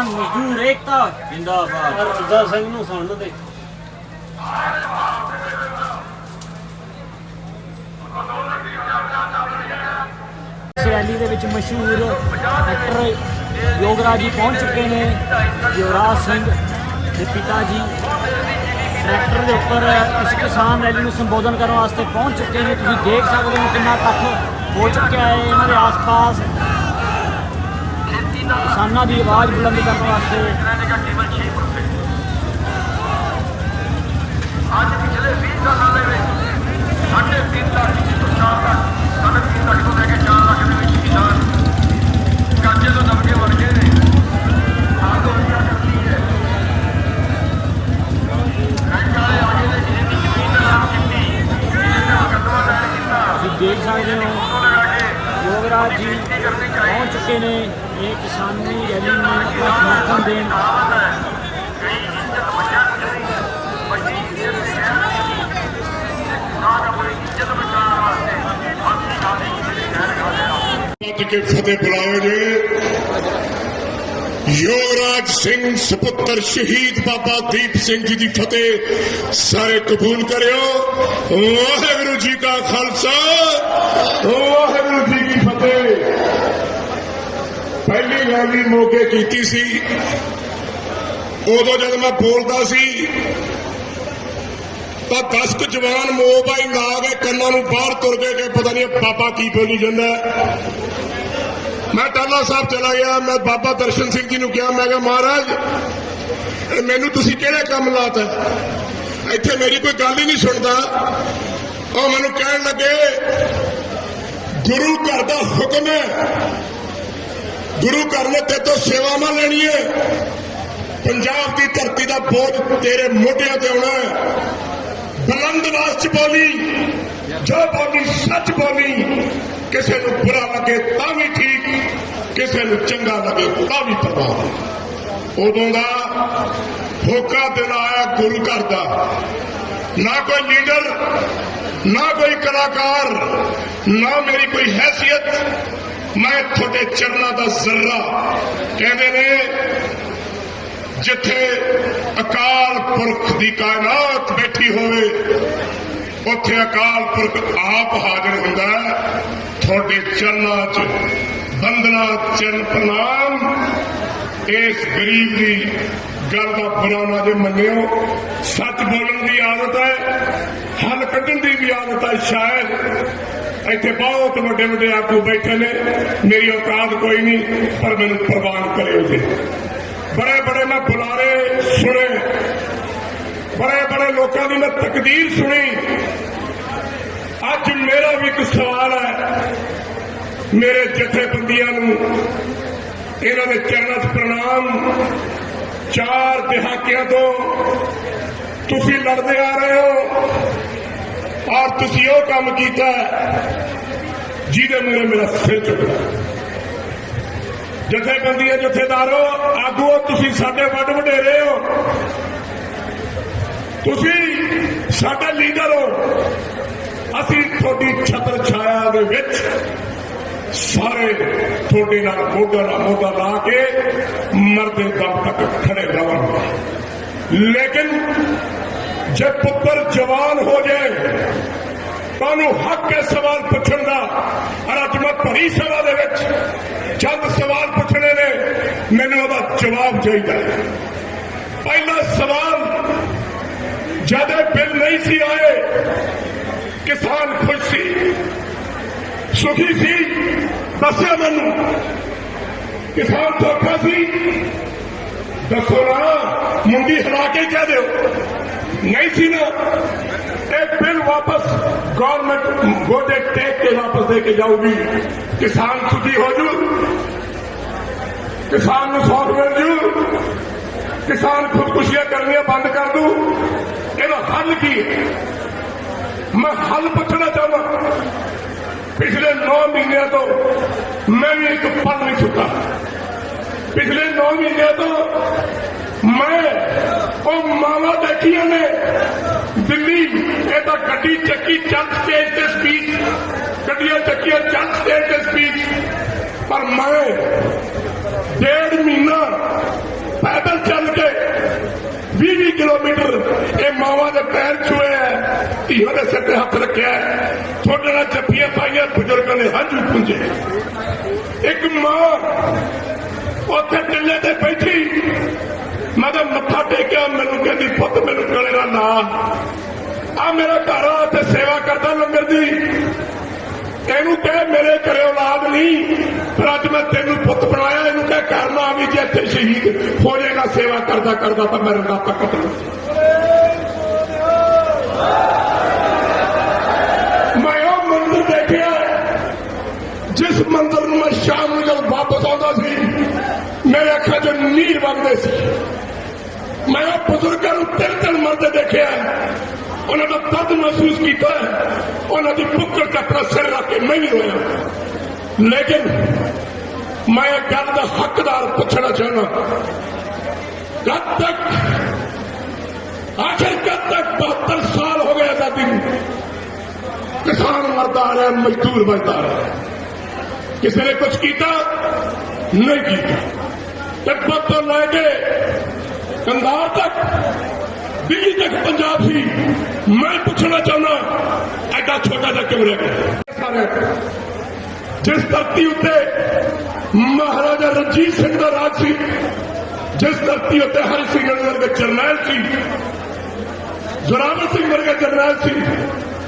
किसान मजदूर एकता जिंदाबाद। रजा सिंह नूं सुन दे। इस रैली दे विच मशहूर एक्टर योगराज जी पहुंच चुके हैं। युवराज सिंह के पिता जी ट्रैक्टर के उपर इस किसान रैली में संबोधन करने वास्ते पहुंच चुके हैं। तुम देख सकते हो कितना इकट्ठ हो चुका है। इन्हों के आस पास किसानों की आवाज़ बुलंद करने वास्ते पिछले 20 सालों में 3.5 लाख तो 4 लाख 3.5 लाख को लेकर 4 लाख के किसान कर्जे तो दबके बन गए ने। देख सकते हो योगराज जी पहुंच चुके हैं। ये किसानी रैली में अपना समर्थन दें। के फतेह बुलाओ जे योगराज सिंह सपुत्र शहीद बाबा दीप सिंह जी की फतेह सारे कबूल करो। वाहेगुरु जी का खालसा वाहेगुरु जी की फतेह। पहली रैली मौके की सी उदों जब मैं बोलता सी तो 10 क जवान मोबाइल ला के कन्ना नूं बाहर तुर गए कि पता नहीं बाबा की बोली जाता। मैं टाला साहब चला गया। मैं बाबा दर्शन सिंह जी नूं कहा, मैं कहा महाराज मैनू तुसीं किहड़े काम लाता, इत्थे मेरी कोई गल ही नहीं सुनता। और मैनू कहन लगे गुरु घर का हुक्म है, गुरु घर ने तेरे तो सेवावां लेनी है, पंजाब की धरती का बोझ तेरे मोढियां ते आउणा है। बुलंद आवाज़ च बोली, जो बोली सच बोली। किसी को बुरा लगे ता भी ठीक, किसी को चंगा लगे ता भी परवाह। उदों का होका दिन आया गुरु घर का। ना कोई लीडर, ना कोई कलाकार, ना मेरी कोई हैसियत। मैं थोड़े चरणों का जर्रा। कहते ने जिथे अकाल पुरख की कायनात बैठी होवे उथे अकाल पुरख आप हाजिर हुंदा है। थोड़े चरणों च बंदना चरण प्रणाम। इस गरीब की गल का बुरा ना जो मनियो। सच बोलने की आदत है, हल कढ़न की भी आदत है। शायद इतने बहुत बड़े बड़े आगू बैठे ने, मेरी औकात कोई नहीं, पर मैनू प्रवान करो जी। बड़े बड़े मैं बुलारे सुने, बड़े बड़े लोगों की मैं तकदीर सुनी। अज मेरा भी एक सवाल है मेरे जथेबंदियों इन्हों के चरणों च प्रणाम। 4 दहाकियां तो तुसी लड़ते आ रहे हो और तुसी वो काम किया जिहदे मूहरे मेरा सिर चुकदा। जथेबंदियां जथेदारों आगूओ तुसी साडे वड वडेरे हो, तुसी साडा लीडर हो। असी थोड़ी छत्र छाया दे विच सारे थोड़े नाल मोढा नाल मोढा ला के मरदे दम तक खड़े रहांगे। लेकिन जब पुत्र जवान हो जाए तानू हक है सवाल पूछण दा। और अज मैं भरी सभा दे विच चंद सवाल पूछने ने, मैनूं उहदा जवाब चाहिए। पहला सवाल, जद बिल नहीं सी आए किसान खुश सी, सुखी सी? दस्यो मैनू। किसान सौखा सी? दसो ना, मुंडी हिला के कह दो। नहीं सी ना? एक बिल वापस गवर्नमेंट गोदे टेक के वापस दे के जाऊगी, किसान सुखी हो जू, किसान को सौख मिल जू, किसान खुदकुशियां करनियां बंद कर दू। ਇਹਦਾ हल की है? मैं हल पूछना चाहता। पिछले 9 महीनों तो मैं भी एक पल नहीं सुता। पिछले 9 महीनों तो मैं और मावा देखिया ने दिल्ली कहता गड्डी चक्की चल स्टेज से स्पीच, गड्डियां चक्कियां चल स्टेज से स्पीच। पर मैं 1.5 महीना पैर छुए है, धीओं के सिर ते हथ रखिया है, थोड़े नाल जफ्फियां पाइया, बुजुर्गों ने हंझू पूंजे। एक मां उत्थे टिल्ले ते बैठी, मैं तो मत्था टेकिया, मैनू कहती पुत मैनू गले ना ला, आ मेरा घर आ ते सेवा करता लंगर दी, ਇਹਨੂੰ कह मेरे घरे औलाद नहीं, पर अज मैं तेनू पुत बनाया, ਇਹਨੂੰ कह घर ना भी जे इत्थे शहीद हो जाएगा सेवा करता करता तो मेरे नाल तक मैं वो मंदिर देखिया जिस मंदिर में मैं शाम को जब वापस आता सी मेरे अखा चो नीर वगदे सी। मैं वो बुजुर्गों को तिल तिल मरते देखिया, उन्होंने तो दर्द महसूस किया, उन्होंने पुक्कड़ से अपना सिर रख के मैं भी रोया। लेकिन मैं एक गल का हकदार पूछना चाहना, कब तक आखिर कब तक 72 साल हो गए आजादी में किसान मरता आ रहा है, मजदूर मरता आ रहा है, किसी ने कुछ किया नहीं किया। तिब्बत तो लैके कंधार तक, दिल्ली तक पंजाब सी, मैं पूछना चाहना एडा छोटा जा क्यों रह गया। जिस धरती उत्ते महाराजा रणजीत सिंह का राज सी, जिस धरती उत्ते हरि सिंह वर्गे जरनैल सी, जोरावर सिंह वर्गे जरनैल सी,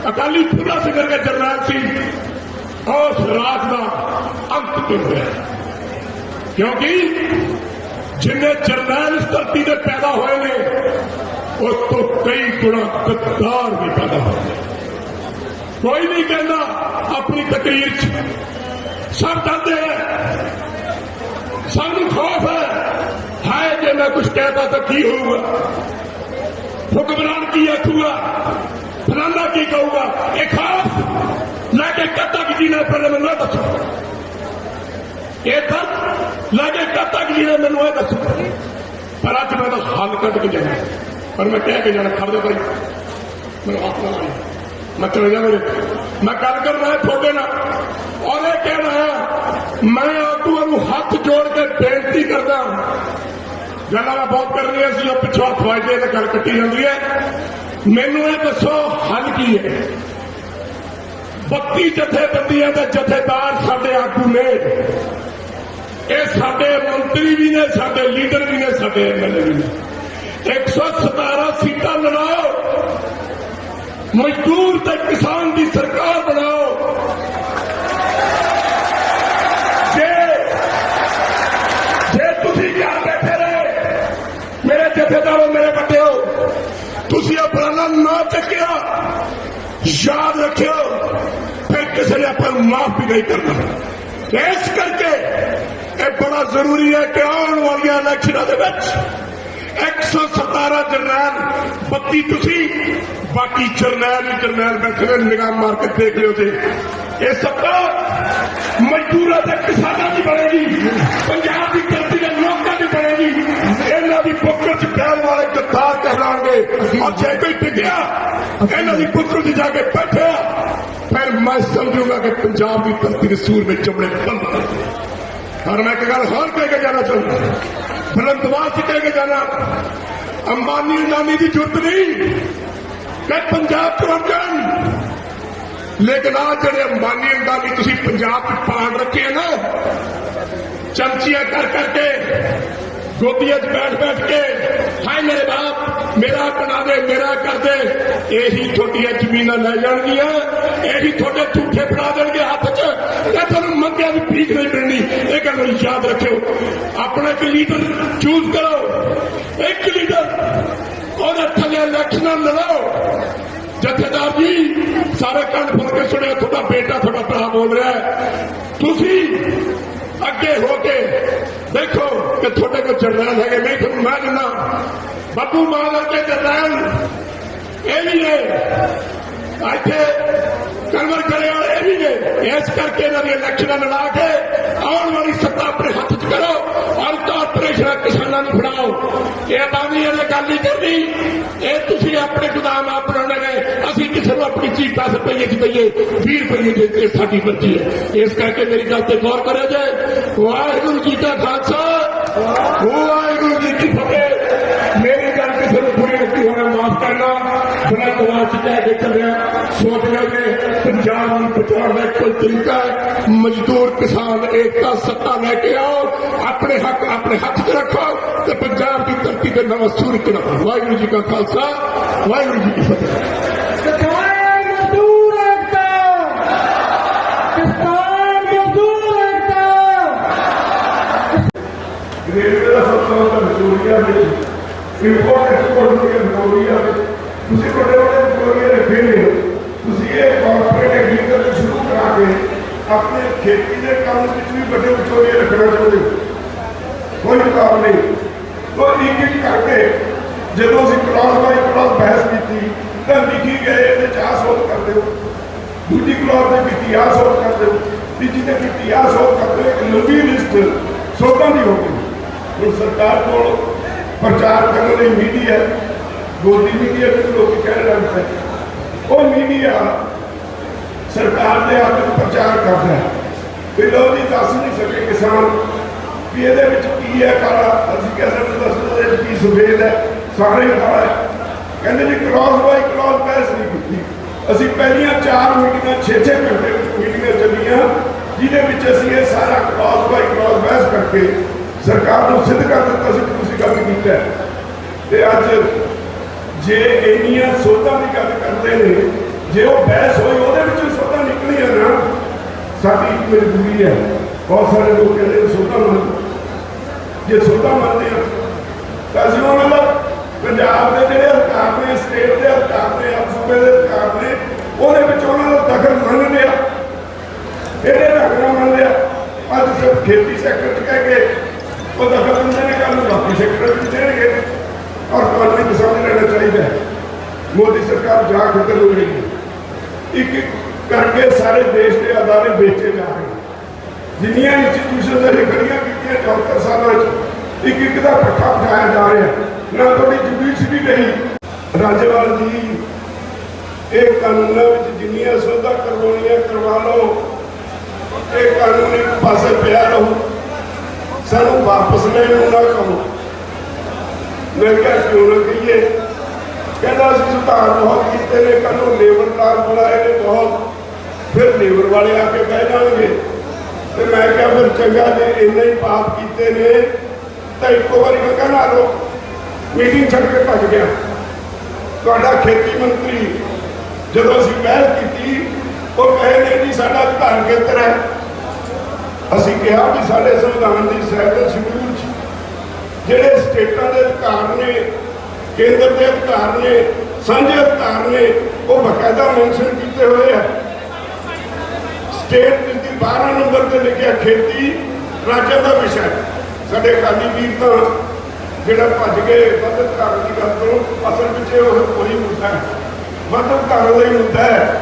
अकाली फूला सिंह वर्गे जरनैल सी, उस राज का अंत क्यों होया? क्योंकि जिन्हें जरनैल इस धरती से पैदा हुए ने उस तो कई गुणा गद्दार भी पैदा हो गए। कोई नहीं कहना अपनी तकरीर सब डरते हैं, सानू खौफ है जे मैं कुछ कहता तो की होगा, हुक्मरान की आखूगा, फलाना की कहूगा, एक खौफ लैके कद तक जीना पहले मैं दसो, ये दर्द लैके कद तक जीना मैनू दसो। पर अज मैं तो हल कट के जाना, पर मैं कह के जाना खड़ दे भाई मैं हाथ ना लाई, मैं चले जा मेरे, मैं गल कर रहा है थोड़े ना, और ये कहना है मैं आगुआ को हाथ जोड़ के बेनती करता, गल्लां मैं बहुत कर रही है, पिछों हथ वजदे ते गल कट्टी जाती है। मैनू ये दसो हल की है? 32 जथेबंदियां दे जथेदार साडे आगू ने, ये साडे मंत्री भी ने, साडे लीडर भी ने, साडे एमएलए भी ने। 117 सीटां लड़ाओ, मजदूर ते किसान की सरकार बनाओ। जे तुसीं घर बैठे रहे मेरे जथेदारों, मेरे बड़े हो, तुसीं अपना ना चकिया, याद रखियो फिर किसी ने अपन माफ भी नहीं करना। इस करके ये बड़ा जरूरी है कि आने वाली इलेक्शनों के 117 जरनैल 32 तुसी, बाकी जरनैल ही जरनैल बैठे निगाह मार के देख लियो थे। ये सरकार मजदूरों के किसानों की बनेगी, पंजाब की धरती के लोगों की बनेगी, इन्हों की पुक्कड़ च पैर वाले गद्दार कहलाएंगे, और जे कोई टिकया इन्हों की पुक्कड़ च जाके बैठे फिर मैं समझूंगा कि पंजाब की धरती के सूर में चमड़े बंद कर दिए। और मैं एक गल होर कह के जाना चाहूंगा, बुलंदवाज से कह के जाना, अंबानी अडानी की जरूरत नहीं कि पंजाब चो जान, लेकिन आज जड़े अंबानी अडानी तुसीं पंजाब पाल रखे हैं ना, चमचियां कर करके गोदियां बैठ बैठ के हाय मेरे बाप मेरा बना दे, मेरा कर दे, यही थोड़िया जमीन लै जाएगियां, यही थोड़े झूठे फड़ा देंगे हाथ च, तुम मंगिया भी भीख नहीं मिलनी। ये गल याद रखियो, अपना एक लीडर चूज करो, एक लीडर और थले इलेक्शन लड़ो। जथेदार जी सारे कंन फुल के सुने, थोड़ा बेटा थोड़ा भरा बोल रहा है, तुसी अगे होके देखो कि थोड़े को जरनैल है नहीं, तुम मैं दिना बब्बू मान के जरनैल ये भी ने, इतने कन्वर करे वाले भी ने। इस करके इलेक्शन लड़ा के आने वाली सत्ता अपने हाथ च करो और कारपोरेशन किसानों को फड़ाओ। ये बानी ने गल नहीं करनी, ये तुम अपने गोदाम आप बनाने ने, असी किसी को अपनी चीज 10 रुपये च दईए 20 रुपये देते, साड़ी मर्जी है। इस करके मेरी गल पर गौर करे जाए। वाहिगुरू जी का खालसा, वाहिगुरू जी की फतेह। मेरी गल किसी को बुरी लगी होना माफ करना। बड़ा दवा चीजा देखते रहा सोच रहे कि पंजाब में बचाने का कोई तरीका है। मजदूर किसान एकता सत्ता लेके आओ, अपने हक अपने हाथ च रखो तो पंजाब की धरती के नवा सूरज चढ़ाओ। वाहिगुरू जी का खालसा, वाहिगुरू जी की फतेह। किसान मजदूर एकता, किसान मजदूर एकता। रेलवे का सब ਤੋਂ ਵੱਡਾ ਵਿਕਟੋਰੀਆ ਵਿੱਚ ਇੰਪੋਰਟ ਐਕਸਪੋਰਟ ਦੀ ਵਿਕਟੋਰੀਆ ਵਿੱਚ ਤੁਸੀਂ ਵੱਡੇ ਵੱਡੇ ਵਿਕਟੋਰੀਆ ਰੱਖੇ ਨੇ। ਤੁਸੀਂ ਇਹ ਕਾਰਪੋਰੇਟ ਐਗਰੀਕਲਚਰ ਸ਼ੁਰੂ ਕਰਾ ਕੇ ਆਪਣੇ ਖੇਤੀ ਦੇ ਕੰਮ ਵਿੱਚ ਵੀ ਵੱਡੇ ਵਿਕਟੋਰੀਆ ਰੱਖਣਾ ਚਾਹੁੰਦੇ ਹੋ, ਕੋਈ ਕੰਮ ਨਹੀਂ। ਉਹ ਇੱਕ ਇੱਕ ਕਰਕੇ ਜਦੋਂ ਅਸੀਂ ਕ੍ਰਾਸ ਬਾਈ ਕ੍ਰਾਸ ਬਹਿਸ ਕੀਤੀ ਤਾਂ ਲਿਖੀ ਗਏ ਇਹਦੇ 'ਚ ਆਹ ਸੋਧ ਕਰ ਦਿਓ, ਦੂਜੀ ਕ੍ਰਾਸ ਦੇ ਕੀਤੀ ਆਹ ਸੋਧ ਕਰ ਦਿਓ, ਤੀਜੀ ਦੇ ਕੀਤੀ ਆਹ ਸੋਧ ਕਰ ਦਿਓ। ਇੱਕ ਲੰਬੀ ਲਿਸਟ ਸੋਧਾਂ ਦੀ ਹੋ ਗਈ। ਹੁਣ ਸਰਕਾਰ ਕੋਲ ਪ੍ਰਚਾਰ ਕਰਨ ਲਈ ਮੀਡੀਆ, ਗੋਦੀ ਮੀਡੀਆ ਵੀ ਲੋਕ ਕਹਿ ਰਹੇ ਹਨ, ਉਹ ਮੀਡੀਆ ਸਰਕਾਰ ਦੇ ਹੱਕ ਵਿੱਚ ਪ੍ਰਚਾਰ ਕਰਦਾ ਹੈ ਵੀ ਲੋ ਜੀ ਦੱਸ ਨਹੀਂ ਸਕੇ ਕਿਸਾਨ ਵੀ ਇਹਦੇ ਵਿੱਚ ਕੀ ਹੈ ਕਾਲਾ। ਅਸੀਂ ਕਹਿ ਸਕਦੇ ਦੱਸੋ ਇਹਦੇ ਵਿੱਚ ਕੀ ਸਫੇਦ ਹੈ, ਸਾਰੇ ਕਾਲਾ ਹੈ। ਕਹਿੰਦੇ ਜੀ ਕ੍ਰਾਸ ਬਾਈ ਕ੍ਰਾਸ ਬਹਿਸ ਨਹੀਂ ਕੀਤੀ। ਅਸੀਂ ਪਹਿਲੀਆਂ 4 ਮੀਟਿੰਗਾਂ 6-6 ਘੰਟੇ ਮੀਟਿੰਗਾਂ ਚੱਲੀਆਂ ਜਿਹਦੇ ਵਿੱਚ ਅਸੀਂ ਇਹ ਸਾਰਾ ਕ੍ਰਾਸ ਬਾਈ ਕ੍ਰਾਸ ਬਹਿਸ ਕਰਕੇ ਸਰਕਾਰ ਨੂੰ ਸਿੱਧ ਕਰ ਦਿੱਤਾ ਸੀ ਕਿ ਤੁਸੀਂ ਗੱਲ ਕੀਤਾ ਹੈ। ਤੇ ਅੱਜ ਜੇ ਇੰਨੀਆਂ ਸੋਧਾਂ ਦੀ ਗੱਲ ਕਰਦੇ ਨੇ, ਜੇ ਉਹ ਬਹਿਸ ਹੋਈ ਉਹਦੇ ਵਿੱਚੋਂ ਸੋਧਾਂ ਨਿਕਲੀਆਂ ਨਾ, ਸਾਡੀ ਇੱਕ ਮਜਬੂਰੀ ਹੈ। ਬਹੁਤ ਸਾਰੇ ਲੋਕ ਕਹਿੰਦੇ ਨੇ ਸੋਧਾਂ ਮੰਨ, ਜੇ ਸੋਧਾਂ ਮੰਨਦੇ ਆ ਤਾਂ ਅਸੀਂ ਉਹਨਾਂ ਦਾ ਪੰਜਾਬ ਦੇ ਜਿਹੜੇ ਅਧਿਕਾਰ ਨੇ, ਸਟੇਟ ਦੇ ਅਧਿਕਾਰ ਨੇ, ਸੂਬੇ ਦੇ ਅਧਿਕਾਰ ਨੇ, ਉਹਦੇ ਵਿੱਚ ਉਹਨਾਂ ਦਾ ਦਖਲ ਮੰਨ ਲਿਆ, ਇਹਦੇ ਦਖਲ ਮੰਨ ਲਿਆ। ਅੱਜ ਸਿਰਫ ਖੇਤੀ ਸੈਕਟਰ 'ਚ ਕਹਿ ਕੇ ਉਹ ਦਖਲ ਦਿੰਦੇ ਨੇ, ਕੱਲ੍ਹ ਨੂੰ ਬਾਕੀ ਸੈਕਟਰ ਵਿੱਚ ਦੇਣਗੇ। ਔਰ ਤੁਹਾਨੂੰ ਵੀ ਸਮਝ ਲੈਣਾ ਚਾਹੀਦਾ ਹੈ ਮੋਦੀ ਸਰਕਾਰ ਜਾ ਕਿੱਧਰ ਨੂੰ ਰਹੀ। ਇੱਕ ਇੱਕ ਕਰਕੇ ਸਾਰੇ ਦੇਸ਼ ਦੇ ਅਦਾਰੇ ਵੇਚੇ ਜਾ ਰਹੇ। ਜਿੰਨੀਆਂ ਇੰਸਟੀਟਿਊਸ਼ਨ ਨੇ ਖੜੀਆਂ ਕੀਤੀਆਂ 74 ਸਾਲਾਂ 'ਚ, ਇੱਕ ਇੱਕ ਦਾ ਪੱਠਾ ਉਠਾਇਆ ਜਾ ਰਿਹਾ। ਨਾ ਤੁਹਾਡੀ ਜੁਡੀਸ਼ਰੀ ਰਹੀ। ਰਾਜੇਵਾਲ ਜੀ, ਇਹ ਕਾਨੂੰਨਾਂ ਵਿੱਚ ਜਿੰਨੀਆਂ ਸੋਧਾਂ ਕਰਵਾਉਣੀਆਂ ਕਰਵਾ ਲਓ, ਇਹ ਕਾਨੂੰਨ ਇੱਕ ਪਾਸੇ ਪਿਆ ਰਹੂ, ਸਾਨੂੰ ਵਾਪਸ ਲੈਣ ਨੂੰ ਨਾ ਕਹੋ। ਮੈਂ ਕਿਹਾ ਕਿਉਂ ਨਾ ਕਹੀਏ। ਕਹਿੰਦਾ ਅਸੀਂ ਸੁਧਾਰ ਬਹੁਤ ਕੀਤੇ ਨੇ, ਕੱਲ੍ਹ ਨੂੰ ਲੇਬਰ ਲਾਗ ਬਣਾਏ ਨੇ ਬਹੁਤ, ਫਿਰ ਲੇਬਰ ਵਾਲੇ ਆ ਕੇ ਕਹਿ ਜਾਣਗੇ। ਤੇ ਮੈਂ ਕਿਹਾ ਫਿਰ ਚੰਗਾ ਜੇ ਇੰਨੇ ਹੀ ਪਾਪ ਕੀਤੇ ਨੇ ਤਾਂ ਇੱਕੋ ਵਾਰੀ ਮੈਂ ਕਹਿਣਾ ਲਓ। ਮੀਟਿੰਗ ਛੱਡ ਕੇ ਭੱਜ ਗਿਆ। ਤੁਹਾਡਾ ਖੇਤੀ ਮੰਤਰੀ ਜਦੋਂ ਅਸੀਂ ਬਹਿਸ ਕੀਤੀ, ਉਹ ਕਹੇ ਨੇ ਜੀ ਸਾਡਾ ਅਧਿਕਾਰ ਖੇਤਰ ਹੈ। ਅਸੀਂ ਕਿਹਾ ਵੀ ਸਾਡੇ ਸੰਵਿਧਾਨ ਦੀ 7 ਸ਼ਡਿਊਲ 'ਚ ਜਿਹੜੇ ਸਟੇਟਾਂ ਦੇ ਅਧਿਕਾਰ ਨੇ, ਕੇਂਦਰ ਦੇ ਅਧਿਕਾਰ ਨੇ, ਸਾਂਝੇ ਅਧਿਕਾਰ ਨੇ, ਉਹ ਬਕਾਇਦਾ ਮੈਂਸ਼ਨ ਕੀਤੇ ਹੋਏ ਆ। ਸਟੇਟ ਦੀ 12 ਨੰਬਰ ਤੇ ਲਿਖਿਆ ਖੇਤੀ ਰਾਜਾਂ ਦਾ ਵਿਸ਼ਾ ਹੈ। ਸਾਡੇ ਅਕਾਲੀ ਵੀਰ ਤਾਂ ਜਿਹੜਾ ਭੱਜ ਗਏ ਵੱਧ ਅਧਿਕਾਰ ਦੀ ਗੱਲ ਤੋਂ, ਅਸਲ ਵਿੱਚ ਉਹ ਕੋਈ ਮੁੱਦਾ ਹੈ, ਵੱਧ ਅਧਿਕਾਰ ਦਾ ਹੀ ਮੁੱਦਾ ਹੈ।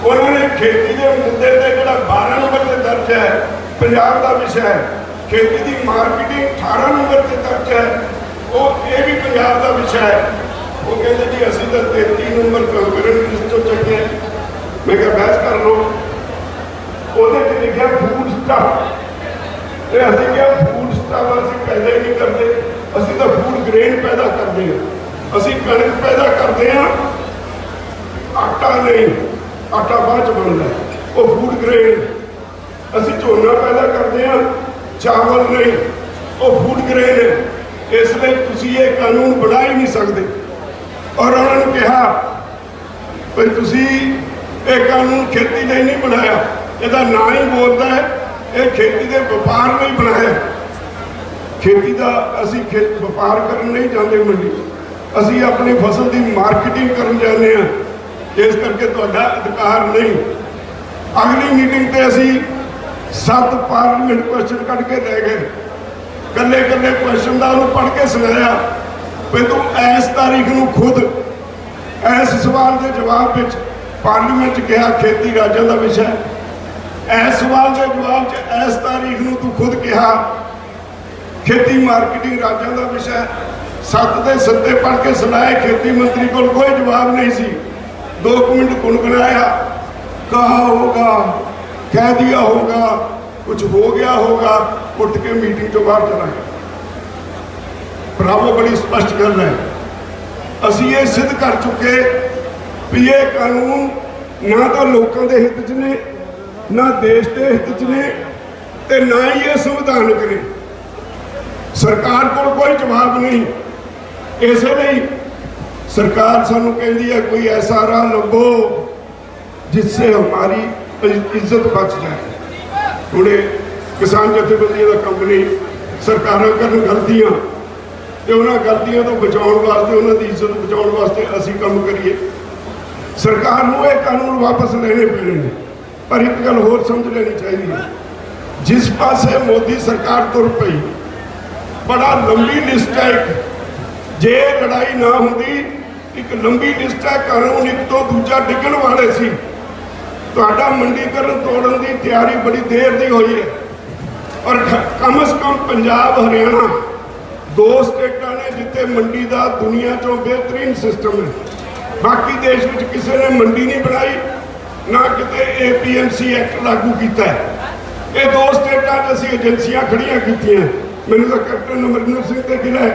ਉਹਨਾਂ ਨੇ ਖੇਤੀ ਦੇ ਮੁੱਦੇ ਤੇ ਜਿਹੜਾ 12 ਨੰਬਰ ਤੇ ਦਰਜ ਹੈ, ਪੰਜਾਬ ਦਾ ਵਿਸ਼ਾ ਹੈ। ਖੇਤੀ ਦੀ ਮਾਰਕੀਟਿੰਗ 18 ਨੰਬਰ ਤੇ ਦਰਜ ਹੈ, ਉਹ ਇਹ ਵੀ ਪੰਜਾਬ ਦਾ ਵਿਸ਼ਾ ਹੈ। ਉਹ ਕਹਿੰਦੇ ਜੀ ਅਸੀਂ ਤਾਂ 33 ਨੰਬਰ ਕਾਂਗਰਸ ਲਿਸਟ ਤੋਂ ਚੱਕੇ। ਮੈਂ ਕਿਹਾ ਬਹਿਸ ਕਰ ਲਓ। ਉਹਦੇ 'ਚ ਲਿਖਿਆ ਫੂਡ ਸਟਾਫ, ਤੇ ਅਸੀਂ ਕਿਹਾ ਫੂਡ ਸਟਾਫ ਅਸੀਂ ਪੈਦਾ ਹੀ ਨਹੀਂ ਕਰਦੇ, ਅਸੀਂ ਤਾਂ ਫੂਡ ਗ੍ਰੇਨ ਪੈਦਾ ਕਰਦੇ ਹਾਂ। ਅਸੀਂ ਕਣਕ ਪੈਦਾ ਕਰਦੇ ਹਾਂ, ਆਟਾ ਨਹੀਂ, ਆਟਾ ਬਾਅਦ 'ਚ ਬਣਦਾ, ਉਹ ਫੂਡ ਗ੍ਰੇਨ। ਅਸੀਂ ਝੋਨਾ ਪੈਦਾ ਕਰਦੇ ਹਾਂ, ਚਾਵਲ ਨਹੀਂ, ਉਹ ਫੂਡ ਗ੍ਰੇਨ ਹੈ। ਇਸ ਲਈ ਤੁਸੀਂ ਇਹ ਕਾਨੂੰਨ ਬਣਾ ਹੀ ਨਹੀਂ ਸਕਦੇ। ਔਰ ਉਹਨਾਂ ਨੂੰ ਕਿਹਾ ਵੀ ਤੁਸੀਂ ਇਹ ਕਾਨੂੰਨ ਖੇਤੀ ਲਈ ਨਹੀਂ ਬਣਾਇਆ, ਇਹਦਾ ਨਾਂ ਹੀ ਬੋਲਦਾ ਹੈ, ਇਹ ਖੇਤੀ ਦੇ ਵਪਾਰ ਲਈ ਬਣਾਇਆ। ਖੇਤੀ ਦਾ ਅਸੀਂ ਵਪਾਰ ਕਰਨ ਨਹੀਂ ਜਾਂਦੇ ਮੰਡੀ, ਅਸੀਂ ਆਪਣੀ ਫਸਲ ਦੀ ਮਾਰਕੀਟਿੰਗ ਕਰਨ ਜਾਂਦੇ ਹਾਂ। ਇਸ ਕਰਕੇ ਤੁਹਾਡਾ ਅਧਿਕਾਰ ਨਹੀਂ। ਅਗਲੀ ਮੀਟਿੰਗ ਤੇ ਅਸੀਂ 7 ਪਾਰਲੀਮੈਂਟ ਕੁਐਸਚਨ ਕੱਢ ਕੇ ਲੈ ਗਏ। ਕੱਲੇ ਕੱਲੇ ਕੁਐਸਚਨ ਦਾ ਉਹਨੂੰ ਪੜ੍ਹ ਕੇ ਸੁਣਾਇਆ ਵੀ ਤੂੰ ਇਸ ਤਾਰੀਖ ਨੂੰ ਖੁਦ ਇਸ ਸਵਾਲ ਦੇ ਜਵਾਬ ਵਿੱਚ ਪਾਰਲੀਮੈਂਟ 'ਚ ਕਿਹਾ ਖੇਤੀ ਰਾਜਾਂ ਦਾ ਵਿਸ਼ਾ ਹੈ। ਇਸ ਸਵਾਲ ਦੇ ਜਵਾਬ 'ਚ ਇਸ ਤਾਰੀਖ ਨੂੰ ਤੂੰ ਖੁਦ ਕਿਹਾ ਖੇਤੀ ਮਾਰਕੀਟਿੰਗ ਰਾਜਾਂ ਦਾ ਵਿਸ਼ਾ ਹੈ। 7 ਦੇ 7 ਪੜ੍ਹ ਕੇ ਸੁਣਾਏ। ਖੇਤੀ ਮੰਤਰੀ ਕੋਲ ਕੋਈ ਜਵਾਬ ਨਹੀਂ ਸੀ। 2 ਮਿੰਟ गुनगुनाया, कहा होगा, कह दिया होगा, कुछ हो गया होगा, उठ के मीटिंग तो बाहर चला गया। भरावो बड़ी स्पष्ट गल है, ਅਸੀਂ ਇਹ ਸਿੱਧ ਕਰ ਚੁੱਕੇ ਵੀ ਇਹ ਕਾਨੂੰਨ ਨਾ ਤਾਂ ਲੋਕਾਂ ਦੇ ਹਿੱਤ 'ਚ ਨੇ, ਨਾ ਦੇਸ਼ ਦੇ ਹਿੱਤ 'ਚ ਨੇ, ਤੇ ਨਾ ਹੀ ਇਹ ਸੰਵਿਧਾਨਕ ਨੇ। ਸਰਕਾਰ ਕੋਲ ਕੋਈ ਜਵਾਬ ਨਹੀਂ। ਇਸੇ ਲਈ ਸਰਕਾਰ ਸਾਨੂੰ ਕਹਿੰਦੀ ਹੈ ਕੋਈ ਐਸਾ ਰਾਹ ਲੱਭੋ ਜਿससे हमारी इज्जत बच जाए। थोड़े किसान जथेबंदियों का काम नहीं, सरकारां करन गलतियां ते उन्हां गलतियां तो बचाउण वास्ते, उन्हां दी इज्जत बचाउण वास्ते असीं काम करिए। सरकार नूं ये कानून वापस लेने पैणे ने। पर एक गल होर समझ लेनी चाहिए, जिस पासे मोदी सरकार तुर पई, बड़ा लंबी लिस्ट है। जे लड़ाई ना हुंदी, एक लंबी लिस्ट है, कानून एक तो दूजा डिगण वाले सी। ਤੁਹਾਡਾ ਮੰਡੀਕਰਨ ਤੋੜਨ ਦੀ ਤਿਆਰੀ ਬੜੀ ਦੇਰ ਦੀ ਹੋਈ ਹੈ। ਔਰ ਕਮ ਸੇ ਕਮ ਪੰਜਾਬ, ਹਰਿਆਣਾ ਦੋ ਸਟੇਟਾਂ ਨੇ ਜਿੱਥੇ ਮੰਡੀ ਦਾ ਦੁਨੀਆ 'ਚੋਂ ਬਿਹਤਰੀਨ ਸਿਸਟਮ ਹੈ। ਬਾਕੀ ਦੇਸ਼ ਵਿੱਚ ਕਿਸੇ ਨੇ ਮੰਡੀ ਨਹੀਂ ਬਣਾਈ, ਨਾ ਕਿਤੇ APMC ਐਕਟ ਲਾਗੂ ਕੀਤਾ ਹੈ। ਇਹ ਦੋ ਸਟੇਟਾਂ 'ਚ ਅਸੀਂ ਏਜੰਸੀਆਂ ਖੜੀਆਂ ਕੀਤੀਆਂ। ਮੈਨੂੰ ਤਾਂ ਕੈਪਟਨ ਅਮਰਿੰਦਰ ਸਿੰਘ ਤੇ ਗਿਲਾ ਹੈ